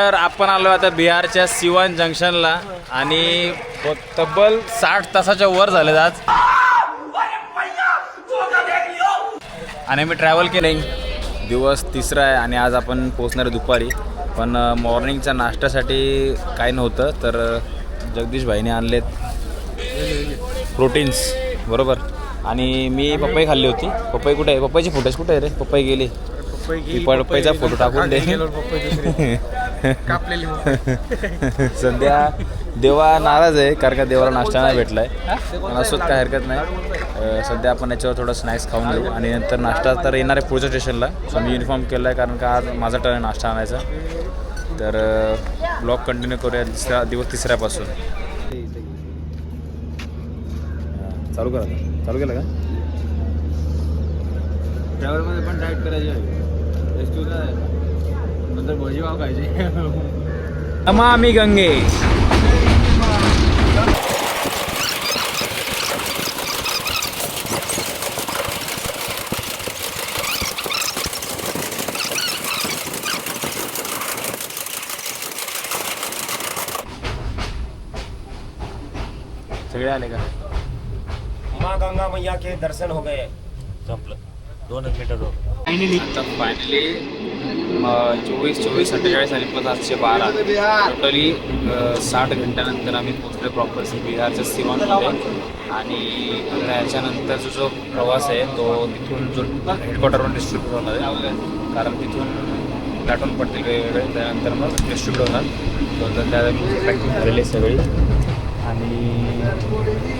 तर आपण आलो आता बिहारच्या सिवान जंक्शनला आणि तब्बल 60 तासाच्या वर झाले आज आणि मी ट्रॅव्हल केले. दिवस तिसरा आहे आणि आज आपण पोहोचणार आहे दुपारी. पण मॉर्निंगच्या नाश्त्यासाठी काही नव्हतं तर जगदीश भाईने आणलेत प्रोटीन्स बरोबर. आणि मी पपई खाल्ली होती. पपई कुठे आहे? पपईचे फुटेज कुठे आहे रे? पपई गेली. पपईचा फोटो टाकून दे. सध्या देवा नाराज आहे कारण का देवाला नाश्ता नाही भेटलाय. पण असोच काय हरकत नाही. सध्या आपण याच्यावर थोडं स्नॅक्स खाऊन घेऊ आणि नंतर नाश्ता तर येणार आहे पुढच्या स्टेशनला. सो मी युनिफॉर्म केला आहे कारण का आज माझा टर्न आहे नाश्ता आणायचा. तर ब्लॉग कंटिन्यू करूया दिवस तिसऱ्यापासून. चालू करा. चालू केलं का? ट्रॅव्हलमध्ये पण डाएट करायची आहे. नंतर भजी पाव खायचे. नमामि गंगे. सगळे आले का? माँ गंगा मैया के दर्शन हो गए. संपलं 2 मीटर हो. फायनली 24-48 आणि +812 टोटली 60 घंट्यानंतर आम्ही पोहोचलो प्रॉपर बिहारच्या सिवानमध्ये. आणि याच्यानंतरचा जो प्रवास आहे तो तिथून जो हेडक्वार्टरवरून डिस्ट्रीब्यूट होणार आहे कारण तिथून प्लॅटफॉर्म पडतील वेगवेगळे. त्यानंतर मग डिस्ट्रीब्यूट होणार. तर त्या पॅकिंग झालेली आहे सगळी आणि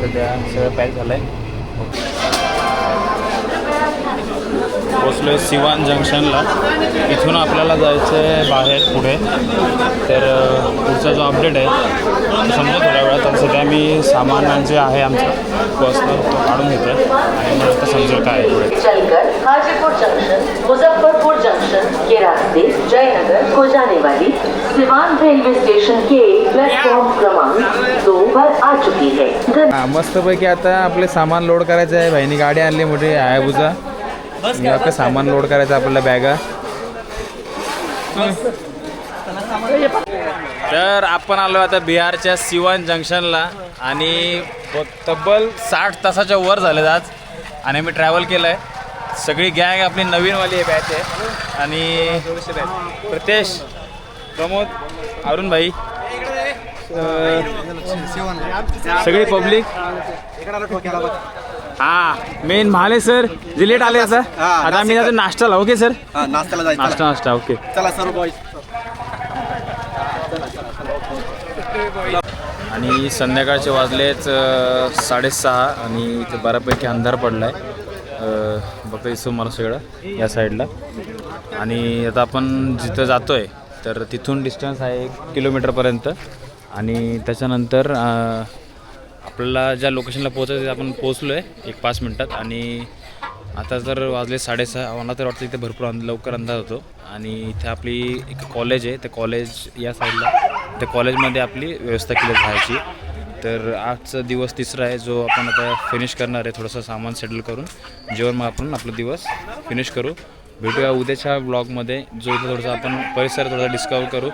सध्या सगळं पॅक झालं आहे. पोचलो आहे सिवान जंक्शनला. इथून आपल्याला जायचं आहे बाहेर पुढे. तर पुढचा जो अपडेट आहे तो समजा थोड्या वेळात. तर सध्या मी सामान जे आहे आमचं पर्सनल तो काढून घेतो आणि मग आता समजेल काय आहे. चलकर हाजीपुर जंक्शन मुजफ्फरपुर जंक्शन के रास्ते जयनगर को जाने वाली सिवान रेलवे स्टेशन के प्लेटफॉर्म क्रमांक 2 पर आ चुकी है. मस्तपैकी आता आपले सामान लोड करायचं आहे. भाईनी गाडी आणली मोठी हायाबुसा. आपलं सामान लोड करायचं आपल्याला बॅगा. तर आपण आलो आता बिहारच्या सिवान जंक्शनला आणि तब्बल 60 तासाच्या वर झाले आज आणि मी ट्रॅव्हल केलं आहे. सगळी गँग आपली नवीनवाली बॅच आहे आणि प्रतेश, प्रमोद, अरुण भाई, सगळी पब्लिक. हा मेन महाले सर जे लेट आले आता. आता आम्ही जातो नाश्ताला. Okay sir? नाश्त्याला जायचं. नाश्ता ओके. चला सर्व बॉईज. आणि संध्याकाळचे वाजलेच 6:30 आणि इथे बऱ्यापैकी अंधार पडला आहे. बघा दिसतो मला सगळं या साईडला. आणि आता आपण जिथं जातो आहे तर तिथून डिस्टन्स आहे 1 किलोमीटरपर्यंत. आणि त्याच्यानंतर आपल्याला ज्या लोकेशनला पोहोचायचं आपण पोहोचलो आहे 1-5 मिनटात. आणि आता जर वाजले 6:30 मला तर वाटतं इथे भरपूर लवकर अंदाज होतो. आणि इथे आपली एक कॉलेज आहे. ते कॉलेज या साईडला. त्या कॉलेजमध्ये आपली व्यवस्था केली जायची. तर आजचा दिवस तिसरा आहे जो आपण आता फिनिश करणार आहे. थोडंसं सामान सेटल करून जेवण मग आपण आपला दिवस फिनिश करू. भेटूया उद्याच्या ब्लॉगमध्ये जो इथं थोडंसं आपण परिसर थोडा डिस्कवर करू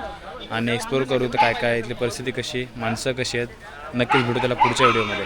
आणि एक्सप्लोर करू. तर काय काय इथली परिस्थिती कशी, माणसं कशी आहेत, नक्कीच भेटू त्याला पुढच्या व्हिडिओमध्ये.